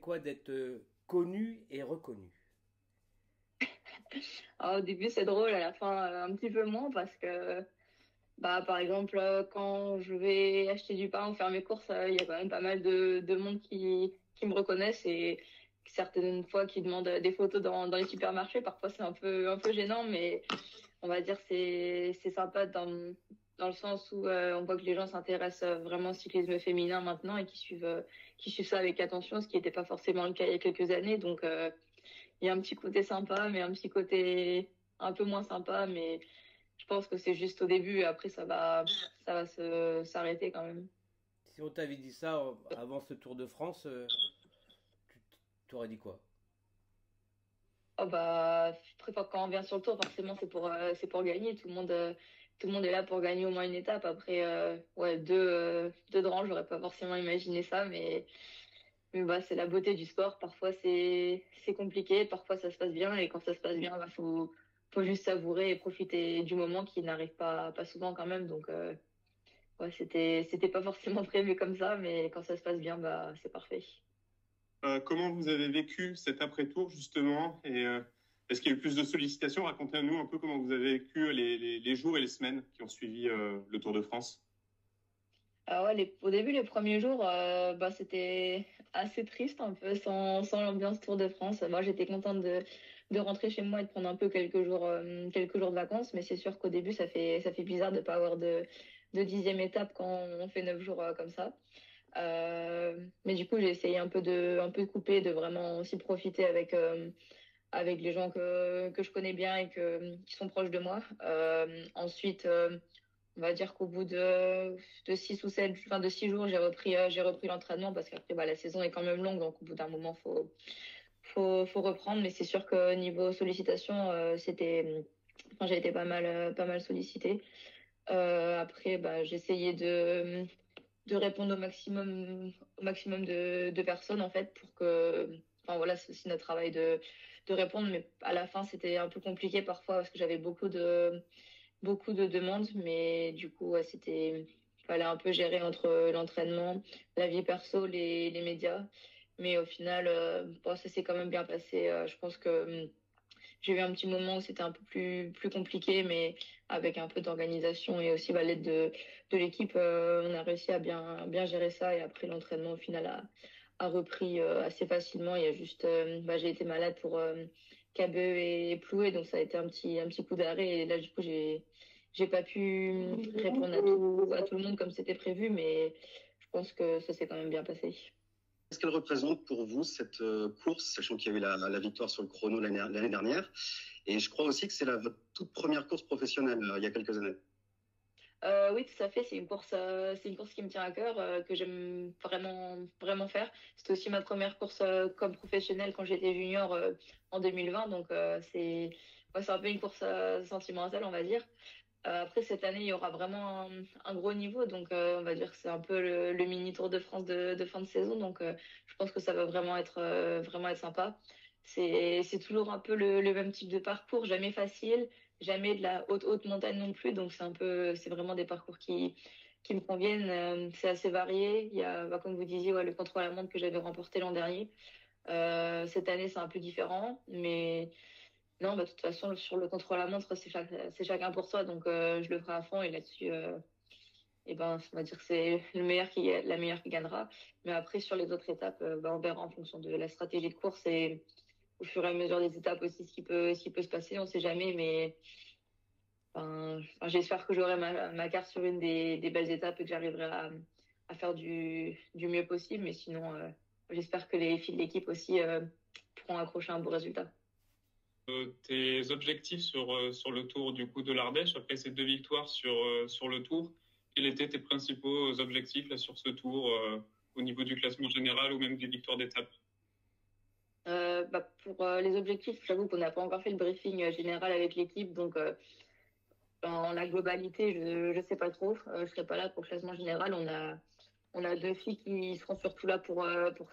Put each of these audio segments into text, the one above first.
quoi d'être connu et reconnu? Au début, c'est drôle, à la fin, un petit peu moins parce que, bah, par exemple, quand je vais acheter du pain ou faire mes courses, il y a quand même pas mal de monde qui me reconnaissent et certaines fois qui demandent des photos dans les supermarchés. Parfois, c'est un peu gênant, mais on va dire c'est sympa dans le sens où on voit que les gens s'intéressent vraiment au cyclisme féminin maintenant et qui suivent ça avec attention, ce qui n'était pas forcément le cas il y a quelques années. Donc, il y a un petit côté sympa, mais un petit côté un peu moins sympa, mais je pense que c'est juste au début et après ça va s'arrêter quand même. Si on t'avait dit ça avant ce Tour de France, tu aurais dit quoi? Oh bah, après, quand on vient sur le tour, forcément, c'est pour gagner. Tout le monde est là pour gagner au moins une étape. Après, ouais, deux de rang, j'aurais pas forcément imaginé ça, mais bah, c'est la beauté du sport. Parfois, c'est compliqué, parfois ça se passe bien, et quand ça se passe bien, bah, faut juste savourer et profiter du moment qui n'arrive pas souvent quand même. Donc, ouais, c'était pas forcément prévu comme ça, mais quand ça se passe bien, bah, c'est parfait. Comment vous avez vécu cet après-tour justement et est-ce qu'il y a eu plus de sollicitations? Racontez-nous un peu comment vous avez vécu les jours et les semaines qui ont suivi le Tour de France. Ouais, au début, les premiers jours, bah, c'était assez triste, un peu, sans l'ambiance Tour de France. Moi, j'étais contente de rentrer chez moi et de prendre un peu quelques jours de vacances, mais c'est sûr qu'au début, ça fait bizarre de pas avoir de dixième étape quand on fait 9 jours comme ça. Mais du coup, j'ai essayé un peu de couper, de vraiment aussi profiter avec les gens que je connais bien et qui sont proches de moi. Ensuite, on va dire qu'au bout de 6 ou 7, enfin de 6 jours, j'ai repris l'entraînement parce qu'après, bah, la saison est quand même longue, donc au bout d'un moment, faut reprendre. Mais c'est sûr que niveau sollicitation, enfin, j'ai été pas mal sollicitée. Après, bah, j'essayais de répondre au maximum de personnes, en fait, pour que, enfin voilà, c'est aussi notre travail de répondre. Mais à la fin, c'était un peu compliqué parfois parce que j'avais beaucoup de demandes, mais du coup, ouais, fallait un peu gérer entre l'entraînement, la vie perso, les médias. Mais au final, bon, ça s'est quand même bien passé. Je pense que j'ai eu un petit moment où c'était un peu plus compliqué, mais avec un peu d'organisation et aussi bah, l'aide de l'équipe, on a réussi à bien gérer ça. Et après, l'entraînement, au final, a repris assez facilement. Il y a juste, bah, j'ai été malade pour Cabe et Ploué, donc ça a été un petit coup d'arrêt. Et là, du coup, j'ai pas pu répondre à tout le monde comme c'était prévu, mais je pense que ça s'est quand même bien passé. Qu'est-ce qu'elle représente pour vous, cette course, sachant qu'il y a eu la victoire sur le chrono l'année dernière? Et je crois aussi que c'est votre toute première course professionnelle il y a quelques années. Oui, tout à fait. C'est une course qui me tient à cœur, que j'aime vraiment faire. C'était aussi ma première course comme professionnelle quand j'étais junior en 2020. Donc ouais, c'est un peu une course sentimentale, on va dire. Après cette année, il y aura vraiment un gros niveau, donc on va dire que c'est un peu le mini Tour de France de fin de saison. Donc je pense que ça va vraiment être sympa. C'est toujours un peu le même type de parcours, jamais facile, jamais de la haute montagne non plus. Donc c'est vraiment des parcours qui me conviennent. C'est assez varié. Il y a, bah, comme vous disiez, ouais, le contre la montre que j'avais remporté l'an dernier. Cette année, c'est un peu différent, mais non, bah, de toute façon, sur le contre-la-montre, c'est chacun pour soi, donc je le ferai à fond et là-dessus, et ben, on va dire que c'est la meilleure qui gagnera. Mais après, sur les autres étapes, bah, on verra en fonction de la stratégie de course et au fur et à mesure des étapes aussi ce qui peut se passer, on sait jamais, mais j'espère que j'aurai ma carte sur une des belles étapes et que j'arriverai à faire du mieux possible, mais sinon, j'espère que les filles de l'équipe aussi pourront accrocher un beau résultat. Tes objectifs sur le Tour du coup de l'Ardèche après ces deux victoires sur le Tour, quels étaient tes principaux objectifs là sur ce Tour au niveau du classement général ou même des victoires d'étape? Bah, pour les objectifs, j'avoue qu'on n'a pas encore fait le briefing général avec l'équipe, donc dans la globalité, je sais pas trop. Je serai pas là pour le classement général. On a deux filles qui seront surtout là pour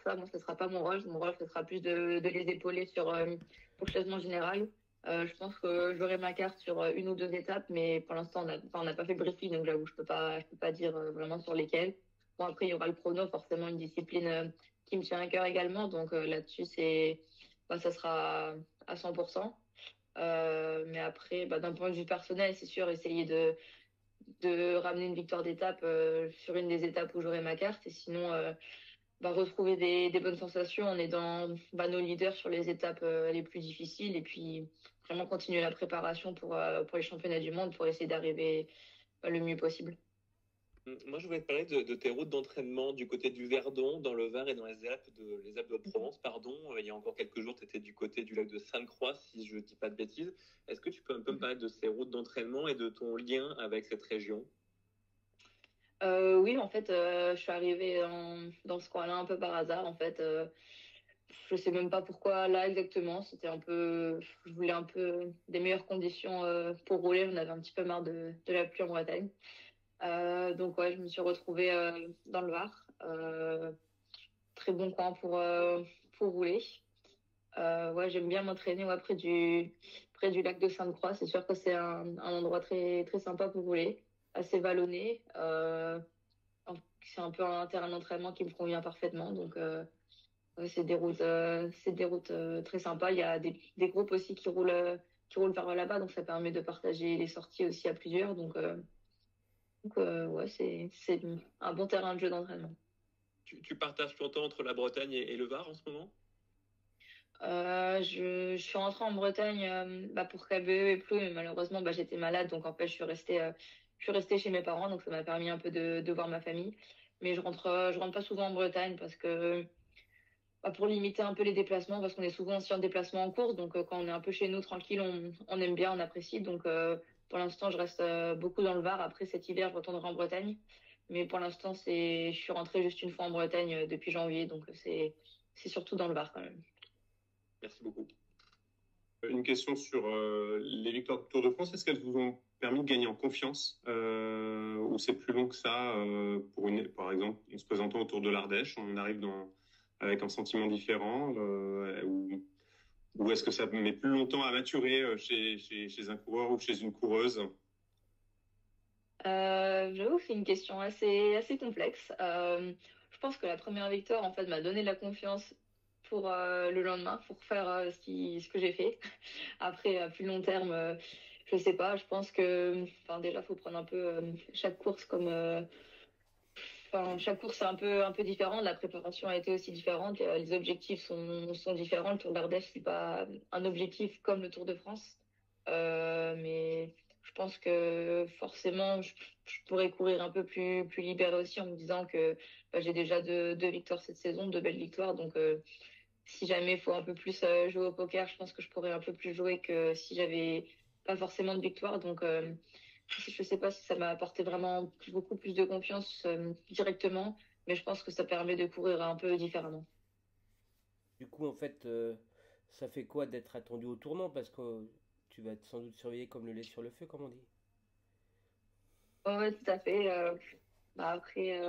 ça. Moi, ce sera pas mon rôle. Mon rôle, ce sera plus de les épauler pour le classement général. Je pense que j'aurai ma carte sur une ou deux étapes, mais pour l'instant, on n'a pas fait le briefing, donc j'avoue, je peux pas dire vraiment sur lesquelles. Bon, après, il y aura le chrono, forcément une discipline qui me tient à cœur également. Donc là-dessus, ça sera à 100%. Mais après, d'un point de vue personnel, c'est sûr, essayer de ramener une victoire d'étape sur une des étapes où j'aurai ma carte. Et sinon, retrouver des bonnes sensations en aidant nos leaders sur les étapes les plus difficiles. Et puis, vraiment continuer la préparation pour les championnats du monde pour essayer d'arriver le mieux possible. Moi, je voulais te parler de tes routes d'entraînement du côté du Verdon, dans le Var et dans les Alpes de Haute-Provence, pardon. Il y a encore quelques jours, tu étais du côté du lac de Sainte-Croix, si je ne dis pas de bêtises. Est-ce que tu peux un peu me parler de ces routes d'entraînement et de ton lien avec cette région? Oui, en fait, je suis arrivée dans ce coin-là un peu par hasard. En fait, je sais même pas pourquoi là exactement. Je voulais un peu des meilleures conditions pour rouler. J'en avais un petit peu marre de la pluie en Bretagne. Donc ouais, je me suis retrouvée dans le Var. Très bon coin pour rouler. Ouais, j'aime bien m'entraîner près du lac de Sainte-Croix. C'est sûr que c'est un endroit très, très sympa pour rouler, assez vallonné. C'est un peu un terrain d'entraînement qui me convient parfaitement. Donc, ouais, c'est des routes très sympas. Il y a des groupes aussi qui roulent par là-bas. Donc, ça permet de partager les sorties aussi à plusieurs. Ouais, c'est un bon terrain de jeu d'entraînement. Tu partages ton temps entre la Bretagne et le Var en ce moment? Je suis rentrée en Bretagne pour KBE et plus, mais malheureusement j'étais malade, donc en fait je suis restée chez mes parents, donc ça m'a permis un peu de voir ma famille. Mais je rentre pas souvent en Bretagne parce que pour limiter un peu les déplacements, parce qu'on est souvent aussi en déplacement en course, donc quand on est un peu chez nous tranquille, on aime bien, on apprécie. Donc pour l'instant je reste beaucoup dans le Var. Après cet hiver je retournerai en Bretagne, mais pour l'instant je suis rentrée juste une fois en Bretagne depuis janvier, donc c'est surtout dans le Var quand même. Merci beaucoup. Une question sur les victoires du Tour de France. Est-ce qu'elles vous ont permis de gagner en confiance ou c'est plus long que ça par exemple, en se présentant au Tour de l'Ardèche, on arrive avec un sentiment différent ou est-ce que ça met plus longtemps à maturer chez un coureur ou chez une coureuse? J'avoue que c'est une question assez complexe. Je pense que la première victoire, en fait, m'a donné de la confiance pour le lendemain, pour faire ce que j'ai fait. Après, à plus long terme, je sais pas. Je pense que, déjà, faut prendre un peu chaque course comme. Chaque course est un peu différente. La préparation a été aussi différente. Les objectifs sont différents. Le Tour d'Ardèche, c'est pas un objectif comme le Tour de France. Mais je pense que forcément, je pourrais courir un peu plus libérée aussi en me disant que j'ai déjà deux victoires cette saison, deux belles victoires. Donc, si jamais il faut un peu plus jouer au poker, je pense que je pourrais un peu plus jouer que si j'avais pas forcément de victoire. Donc, je sais pas si ça m'a apporté vraiment beaucoup plus de confiance directement, mais je pense que ça permet de courir un peu différemment. Du coup, en fait, ça fait quoi d'être attendu au tournant? Parce que tu vas être sans doute surveillé comme le lait sur le feu, comme on dit. Ouais, ouais, tout à fait. Après,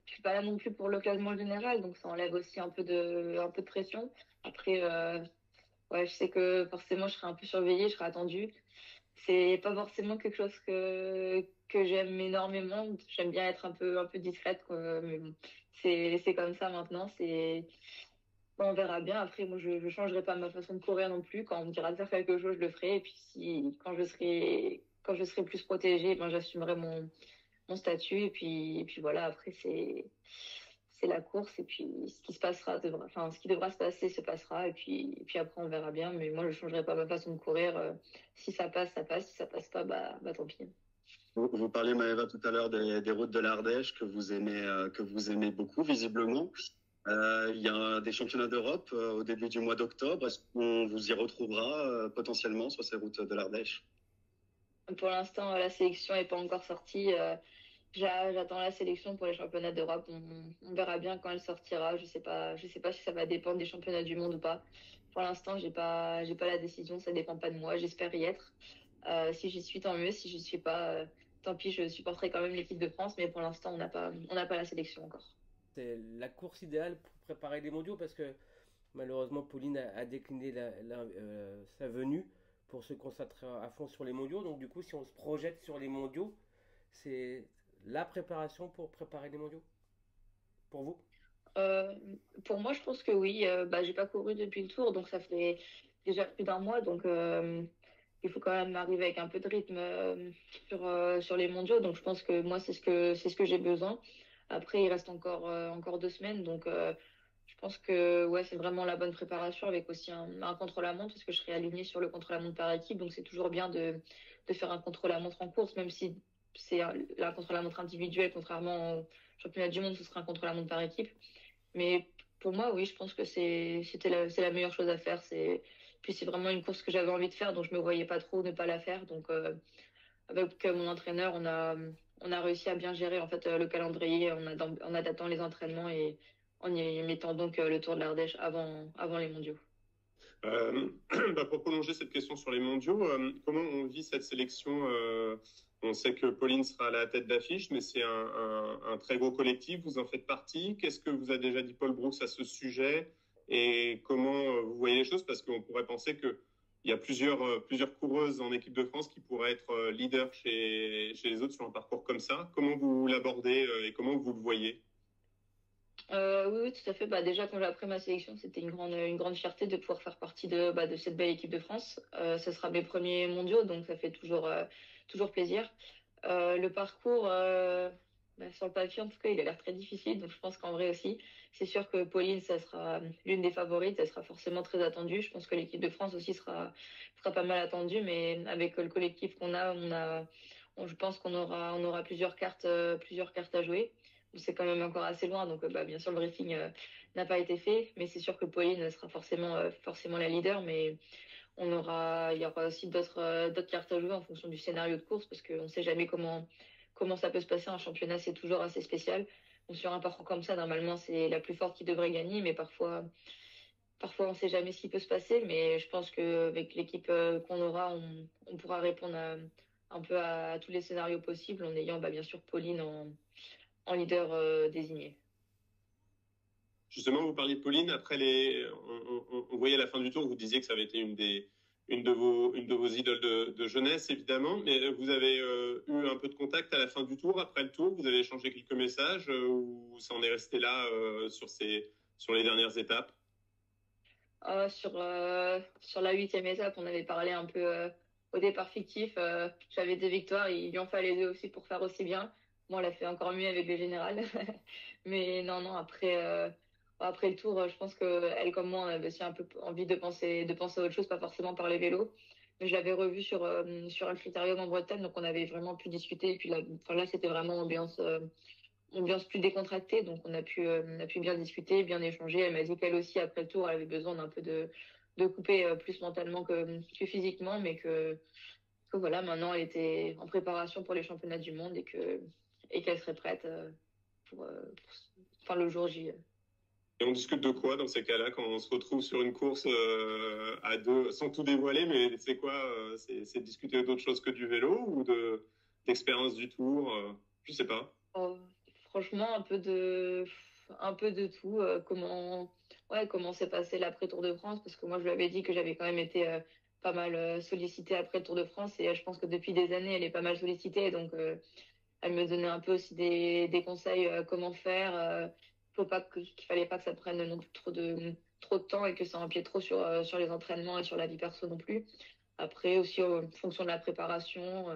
je suis pas là non plus pour le classement général, donc ça enlève aussi un peu de pression. Après, ouais, je sais que forcément, je serai un peu surveillée, je serai attendue. C'est pas forcément quelque chose que j'aime énormément. J'aime bien être un peu discrète, quoi. Mais bon, c'est comme ça maintenant. Bon, on verra bien. Après, moi, je changerai pas ma façon de courir non plus. Quand on me dira de faire quelque chose, je le ferai. Et puis, quand je serai plus protégée, j'assumerai mon statut. Et puis voilà. Après, c'est la course. Et puis, ce qui devra se passer se passera. Et puis après, on verra bien. Mais moi, je changerai pas ma façon de courir. Si ça passe, ça passe. Si ça passe pas, tant pis. Vous parliez, Maëva, tout à l'heure des routes de l'Ardèche que vous aimez beaucoup, visiblement. Il y a des championnats d'Europe au début du mois d'octobre. Est-ce qu'on vous y retrouvera potentiellement sur ces routes de l'Ardèche? Pour l'instant, la sélection n'est pas encore sortie. J'attends la sélection pour les championnats d'Europe. On verra bien quand elle sortira. Je sais pas si ça va dépendre des championnats du monde ou pas. Pour l'instant, j'ai pas la décision. Ça dépend pas de moi. J'espère y être. Si j'y suis, tant mieux. Si j'y suis pas, tant pis. Je supporterai quand même l'équipe de France. Mais pour l'instant, on n'a pas la sélection encore. C'est la course idéale pour préparer les mondiaux parce que malheureusement, Pauline a décliné sa venue pour se concentrer à fond sur les mondiaux. Donc, du coup, si on se projette sur les mondiaux, c'est la préparation pour préparer les mondiaux. pour vous? Euh, pour moi, je pense que oui. J'ai pas couru depuis le Tour, donc ça fait déjà plus d'un mois. Donc, il faut quand même arriver avec un peu de rythme sur les mondiaux. Donc, je pense que moi, c'est ce que j'ai besoin. Après, il reste encore 2 semaines. Donc, je pense que ouais, c'est vraiment la bonne préparation avec aussi un contre-la-montre parce que je serai alignée sur le contre-la-montre par équipe. Donc, c'est toujours bien de faire un contre-la-montre en course, même si c'est la contre-la-montre individuelle, contrairement au championnat du monde, ce sera un contre-la-montre par équipe. Mais pour moi, oui, je pense que c'est la meilleure chose à faire. Puis c'est vraiment une course que j'avais envie de faire, donc je me voyais pas trop ne pas la faire. Donc avec mon entraîneur, on a réussi à bien gérer en fait le calendrier en adaptant les entraînements et en y mettant donc le Tour de l'Ardèche avant les mondiaux. Euh, pour prolonger cette question sur les mondiaux, comment on vit cette sélection On sait que Pauline sera à la tête d'affiche, mais c'est un très gros collectif. Vous en faites partie. Qu'est-ce que vous a déjà dit Paul Brooks à ce sujet et comment vous voyez les choses? Parce qu'on pourrait penser que il y a plusieurs coureuses en équipe de France qui pourraient être leaders chez les autres sur un parcours comme ça. Comment vous l'abordez et comment vous le voyez? Oui, oui, tout à fait. Déjà, quand j'ai appris ma sélection, c'était une grande fierté de pouvoir faire partie de cette belle équipe de France. Ce sera mes premiers mondiaux, donc ça fait toujours plaisir. Le parcours, sur le papier, en tout cas, il a l'air très difficile, donc je pense qu'en vrai aussi, c'est sûr que Pauline, ça sera l'une des favorites, elle sera forcément très attendue. Je pense que l'équipe de France aussi sera pas mal attendue, mais avec le collectif qu'on a, je pense qu'on aura plusieurs cartes à jouer. C'est quand même encore assez loin, donc bien sûr le briefing n'a pas été fait, mais c'est sûr que Pauline sera forcément la leader, mais il y aura aussi d'autres cartes à jouer en fonction du scénario de course, parce qu'on ne sait jamais comment ça peut se passer. Un championnat, c'est toujours assez spécial. Donc, sur un parcours comme ça, normalement, c'est la plus forte qui devrait gagner, mais parfois on ne sait jamais ce qui peut se passer. Mais je pense qu'avec l'équipe qu'on aura, on pourra répondre un peu à tous les scénarios possibles en ayant bien sûr Pauline en leader désigné. Justement, vous parliez de Pauline. Après on voyait à la fin du tour, vous disiez que ça avait été une de vos idoles de jeunesse, évidemment. Mais vous avez eu un peu de contact à la fin du tour, après le tour. Vous avez échangé quelques messages ou ça en est resté là sur les dernières étapes? Sur la 8e étape, on avait parlé un peu au départ fictif. J'avais 2 victoires, il lui en fallait 2 aussi pour faire aussi bien. Bon, elle a fait encore mieux avec le général. Mais non, non, après le tour, je pense qu'elle, comme moi, on avait aussi un peu envie de penser à autre chose, pas forcément par les vélos. Mais je l'avais revue sur un critérium en Bretagne, donc on avait vraiment pu discuter. Et puis là, enfin, là c'était vraiment ambiance plus décontractée, donc on a pu bien discuter, bien échanger. Elle m'a dit qu'elle aussi, après le tour, elle avait besoin d'un peu de couper plus mentalement que physiquement, mais que voilà, maintenant elle était en préparation pour les championnats du monde et qu'elle serait prête enfin, le jour J. Et on discute de quoi dans ces cas-là quand on se retrouve sur une course à deux, sans tout dévoiler, mais c'est quoi c'est discuter d'autre chose que du vélo ou d'expérience du tour je sais pas. Oh, franchement, un peu de tout. Comment s'est passé l'après-Tour de France, parce que moi, je lui avais dit que j'avais quand même été pas mal sollicitée après le Tour de France, et je pense que depuis des années, elle est pas mal sollicitée, donc elle me donnait un peu aussi des conseils comment faire. Qu'il fallait pas que ça prenne non plus trop de temps et que ça empiète trop sur les entraînements et sur la vie perso non plus. Après, aussi en fonction de la préparation.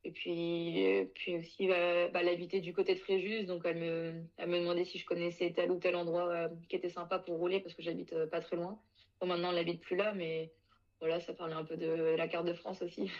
Et puis aussi, elle habitait du côté de Fréjus, donc elle me demandait si je connaissais tel ou tel endroit qui était sympa pour rouler, parce que j'habite pas très loin. Bon, maintenant, elle n'habite plus là, mais voilà, ça parlait un peu de la carte de France aussi.